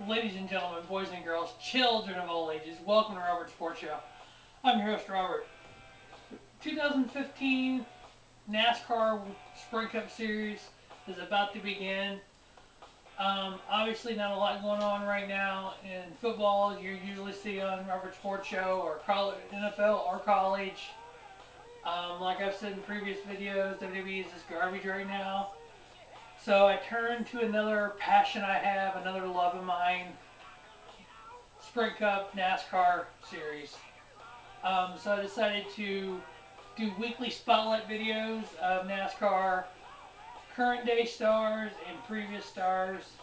ladies and gentlemen, boys and girls, children of all ages, welcome to Robert's Sports Show. I'm your host, Robert. 2015 NASCAR Sprint Cup Series is about to begin. Obviously, not a lot going on right now in football. You usually see on Robert's Sports Show or college, NFL or college. Like I've said in previous videos, WWE is just garbage right now. So I turned to another passion I have, another love of mine, Sprint Cup NASCAR series. So I decided to do weekly spotlight videos of NASCAR, current day stars and previous stars.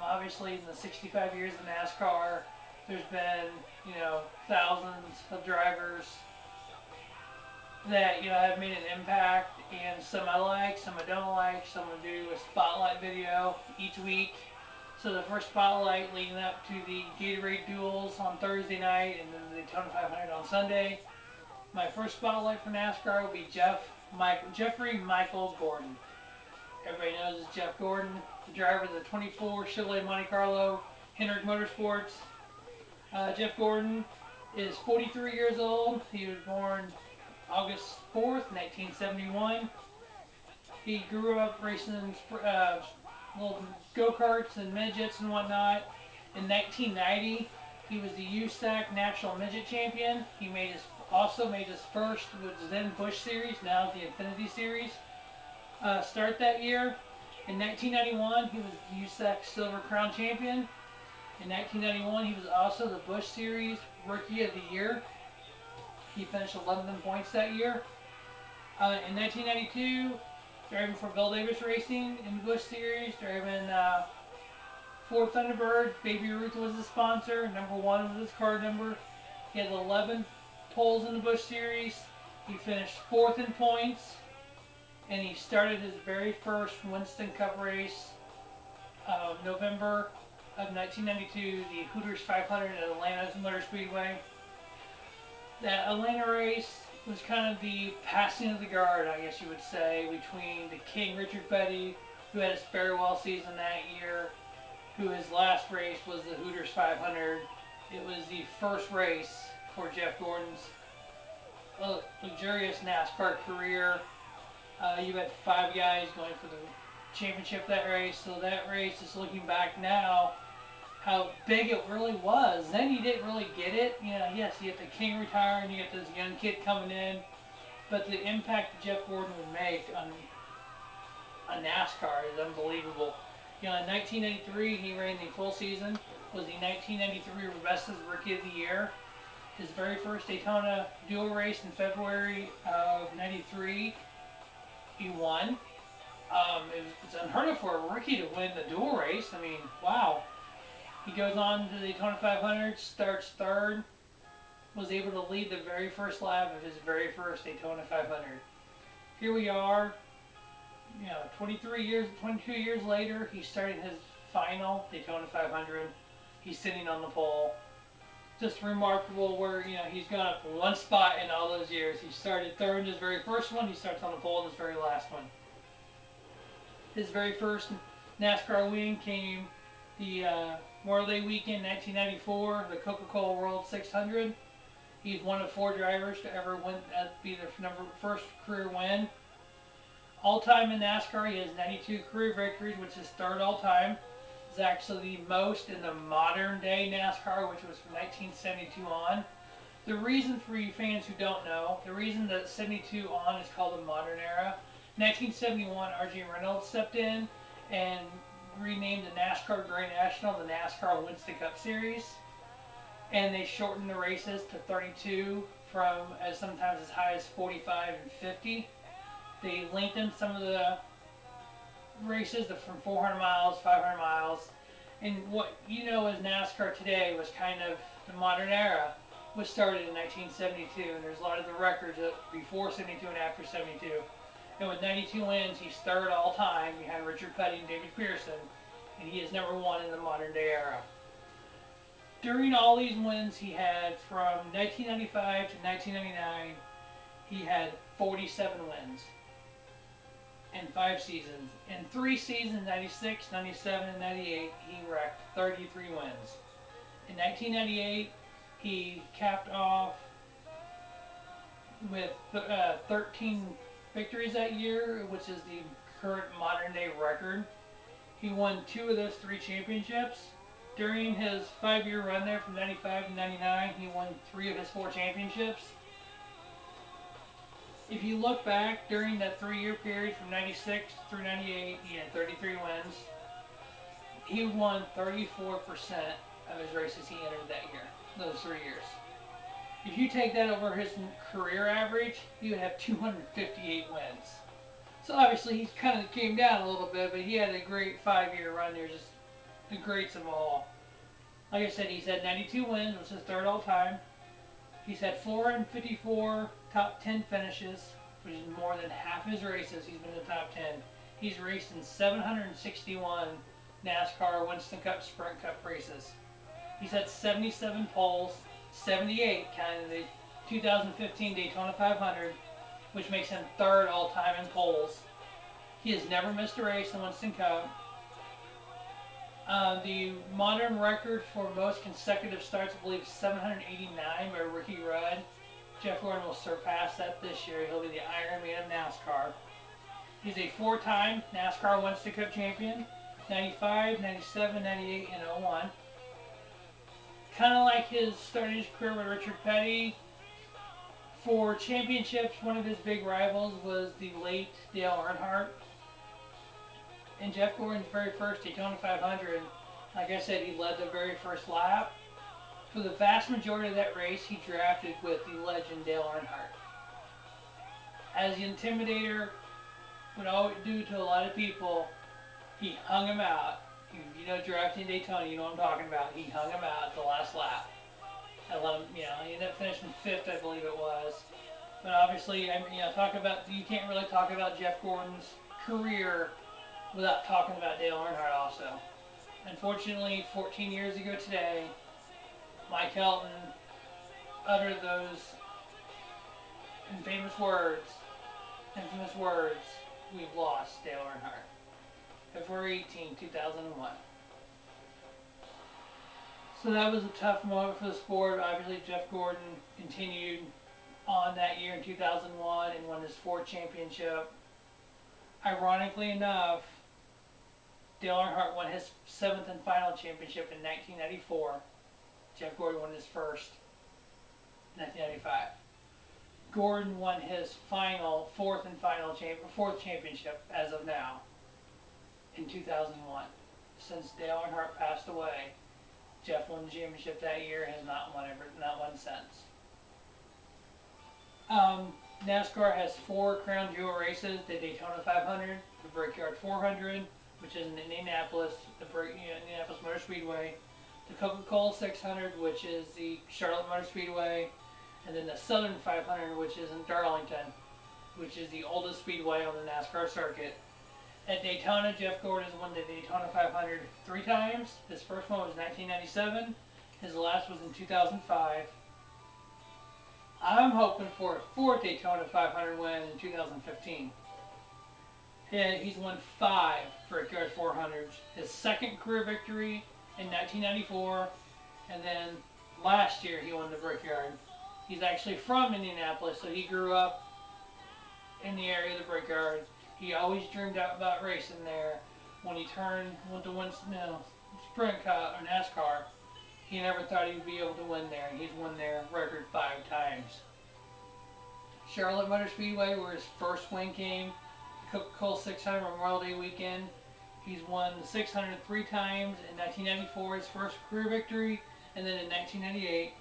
Obviously in the 65 years of NASCAR, there's been, thousands of drivers that, have made an impact, and some I like, some I don't like. Some will do a spotlight video each week. So the first spotlight leading up to the Gatorade duels on Thursday night and then the Daytona 500 on Sunday. My first spotlight for NASCAR will be Jeffrey Michael Gordon. Everybody knows it's Jeff Gordon, the driver of the 24 Chevrolet Monte Carlo Hendrick Motorsports. Jeff Gordon is 43 years old. He was born August 4th, 1971. He grew up racing little go-karts and midgets and whatnot. In 1990, he was the USAC National Midget Champion. He also made his first, which was then Busch Series, now the Infinity Series, start that year. In 1991, he was the USAC Silver Crown Champion. In 1991, he was also the Busch Series Rookie of the Year. He finished 11th points that year. In 1992, driving for Bill Davis Racing in the Busch Series, driving Ford Thunderbird. Baby Ruth was his sponsor. Number 1 was his car number. He had 11 poles in the Busch Series. He finished 4th in points, and he started his very first Winston Cup race November of 1992, the Hooters 500 at Atlanta Motor Speedway. That Atlanta race was kind of the passing of the guard, I guess you would say, between the King Richard Petty, who had his farewell season that year, who his last race was the Hooters 500. It was the first race for Jeff Gordon's luxurious NASCAR career. You had 5 guys going for the championship that race, so that race is looking back now how big it really was. Then you didn't really get it. Yes, you get the King retire and you get this young kid coming in, but the impact that Jeff Gordon would make on NASCAR is unbelievable. In 1993, he ran the full season, was the 1993 Rebecca's Rookie of the Year. His very first Daytona dual race in February of '93, he won. It's unheard of for a rookie to win the dual race. I mean, wow. He goes on to the Daytona 500, starts 3rd, was able to lead the very first lap of his very first Daytona 500. Here we are, 22 years later, he started his final Daytona 500. He's sitting on the pole. Just remarkable where, he's gone up 1 spot in all those years. He started 3rd in his very first one, he starts on the pole in his very last one. His very first NASCAR win came the Memorial Day weekend 1994, the Coca-Cola World 600. He's one of 4 drivers to ever win, be their first career win. All time in NASCAR, he has 92 career victories, which is 3rd all time. It's actually the most in the modern day NASCAR, which was from 1972 on. The reason for you fans who don't know, the reason that 72 on is called the modern era, 1971 R.J. Reynolds stepped in and renamed the NASCAR Grand National the NASCAR Winston Cup Series, and they shortened the races to 32 from sometimes as high as 45 and 50. They lengthened some of the races from 400 miles, 500 miles, and what as NASCAR today was kind of the modern era, was started in 1972, and there's a lot of the records before 72 and after 72. And with 92 wins, he's 3rd all time behind Richard Petty and David Pearson, and he is number 1 in the modern day era. During all these wins he had from 1995 to 1999, he had 47 wins. in 5 seasons. In 3 seasons, 96, 97, and 98, he racked 33 wins. In 1998, he capped off with 13 victories that year, which is the current modern day record. He won 2 of those 3 championships. During his 5-year run there from 95 to 99, he won 3 of his 4 championships. If you look back during that 3-year period from 96 through 98, he had 33 wins. He won 34% of his races he entered that year, those 3 years. If you take that over his career average, he would have 258 wins. So obviously he kind of came down a little bit, but he had a great 5-year run there, just the greats of all. Like I said, he's had 92 wins, which is 3rd all time. He's had 454 top 10 finishes, which is more than half his races. He's been in the top 10. He's raced in 761 NASCAR Winston Cup Sprint Cup races. He's had 77 poles, 78 counting the 2015 Daytona 500, which makes him 3rd all time in poles. He has never missed a race in Winston Cup. The modern record for most consecutive starts, I believe, is 789 by Ricky Rudd. Jeff Gordon will surpass that this year. He'll be the Iron Man of NASCAR. He's a 4-time NASCAR Winston Cup champion, 95, 97, 98, and 01. Kind of like his starting his career with Richard Petty. For championships, one of his big rivals was the late Dale Earnhardt. In Jeff Gordon's very first Daytona 500, like I said, he led the very first lap. For the vast majority of that race, he drafted with the legend Dale Earnhardt. As the Intimidator would always do to a lot of people, he hung him out. You know, drafting Daytona, you know what I'm talking about. He hung him out at the last lap. I let him, he ended up finishing 5th, I believe it was. But obviously, you can't really talk about Jeff Gordon's career without talking about Dale Earnhardt also. Unfortunately, 14 years ago today, Mike Helton uttered those infamous words, we've lost Dale Earnhardt. February 18, 2001. So that was a tough moment for the sport. Obviously, Jeff Gordon continued on that year in 2001 and won his 4th championship. Ironically enough, Dale Earnhardt won his 7th and final championship in 1994. Jeff Gordon won his 1st in 1995. Gordon won his final 4th championship as of now in 2001. Since Dale Earnhardt passed away, Jeff won the championship that year and has not won since. NASCAR has 4 crown jewel races: the Daytona 500, the Brickyard 400, which is in Indianapolis, Indianapolis Motor Speedway, the Coca-Cola 600, which is the Charlotte Motor Speedway, and then the Southern 500, which is in Darlington, which is the oldest speedway on the NASCAR circuit. At Daytona, Jeff Gordon has won the Daytona 500 3 times. His first one was 1997. His last was in 2005. I'm hoping for a 4th Daytona 500 win in 2015. He's won 5 Brickyard 400s. His 2nd career victory in 1994, and then last year he won the Brickyard. He's actually from Indianapolis, so he grew up in the area of the Brickyard. He always dreamed about racing there. When he went to win Sprint Cup or NASCAR, he never thought he would be able to win there, and he's won there record 5 times. Charlotte Motor Speedway, where his first win came, Coca-Cola 600 Memorial Day weekend. He's won the 600 3 times. In 1994, his first career victory, and then in 1998.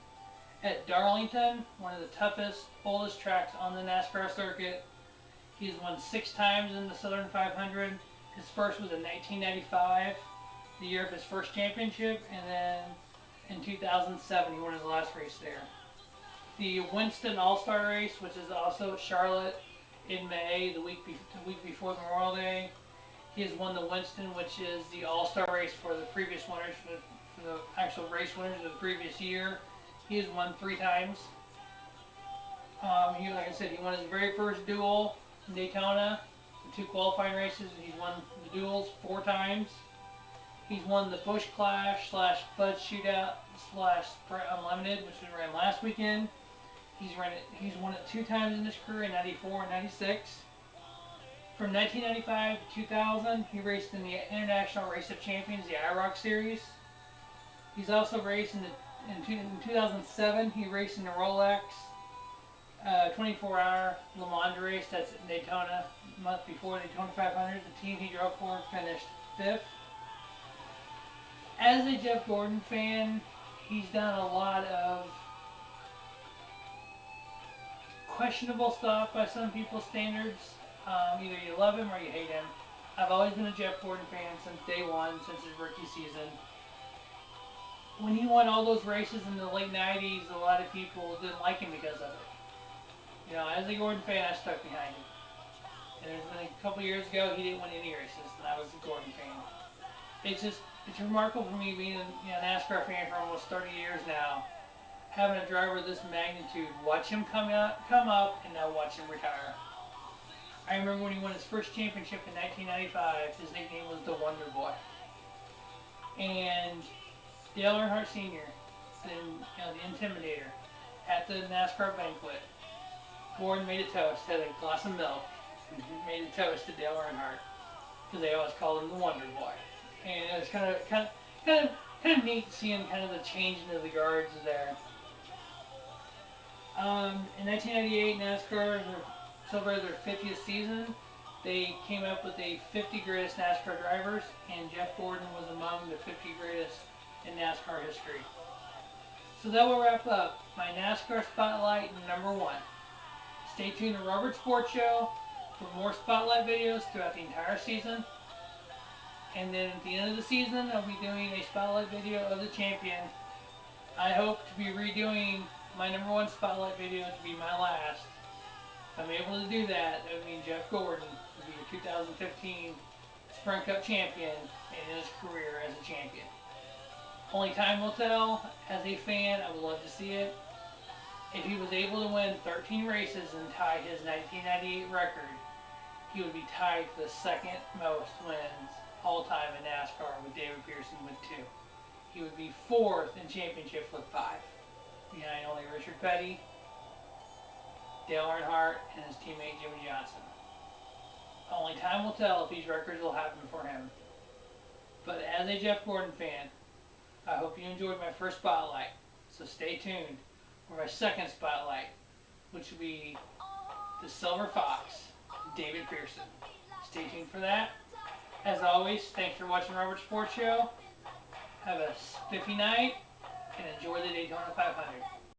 At Darlington, one of the toughest, oldest tracks on the NASCAR circuit, he's won 6 times in the Southern 500. His first was in 1995, the year of his first championship, and then in 2007 he won his last race there. The Winston All-Star Race, which is also at Charlotte in May, the week before Memorial Day, he has won the Winston, which is the All-Star Race for the previous winners, for the actual race winners of the previous year. He has won 3 times. Like I said, he won his very first duel in Daytona. the 2 qualifying races. He's won the duels 4 times. He's won the Bush Clash / Bud Shootout / Sprint Unlimited, which we ran last weekend. He's won it 2 times in his career, in '94 and '96. From 1995 to 2000, he raced in the International Race of Champions, the IROC Series. He's also raced in 2007. He raced in the Rolex 24-hour Le Mans race. That's in Daytona, a month before Daytona 500. The team he drove for finished 5th. As a Jeff Gordon fan, he's done a lot of questionable stuff by some people's standards. Either you love him or you hate him. I've always been a Jeff Gordon fan since day one, since his rookie season. When he won all those races in the late 90s, a lot of people didn't like him because of it. You know, as a Gordon fan, I stuck behind him. And there's been a couple years ago, he didn't win any races, and I was a Gordon fan. It's remarkable for me being a NASCAR fan for almost 30 years now, having a driver of this magnitude, watch him come up, and now watch him retire. I remember when he won his first championship in 1995, his nickname was the Wonder Boy. And Dale Earnhardt Sr., the Intimidator, at the NASCAR banquet, Gordon made a toast, had a glass of milk, made a toast to Dale Earnhardt, because they always called him the Wonder Boy. And it was kind of neat seeing kind of the changing of the guards there. In 1998, NASCAR celebrated their 50th season. They came up with the 50 greatest NASCAR drivers, and Jeff Gordon was among the 50 greatest in NASCAR history. So that will wrap up my NASCAR Spotlight #1. Stay tuned to Robert Sports Show for more Spotlight videos throughout the entire season. And then at the end of the season, I'll be doing a Spotlight video of the champion. I hope to be redoing my #1 Spotlight video to be my last. If I'm able to do that, that would mean Jeff Gordon will be your 2015 Sprint Cup champion in his career as a champion. Only time will tell. As a fan, I would love to see it. If he was able to win 13 races and tie his 1998 record, he would be tied for the second most wins all time in NASCAR with David Pearson with 2. He would be 4th in championships with 5. Behind only Richard Petty, Dale Earnhardt, and his teammate Jimmy Johnson. Only time will tell if these records will happen for him. But as a Jeff Gordon fan, I hope you enjoyed my first Spotlight. So stay tuned for my second Spotlight, which will be the Silver Fox, David Pearson. Stay tuned for that. As always, thanks for watching Robert Sports Show. Have a spiffy night and enjoy the Daytona 500.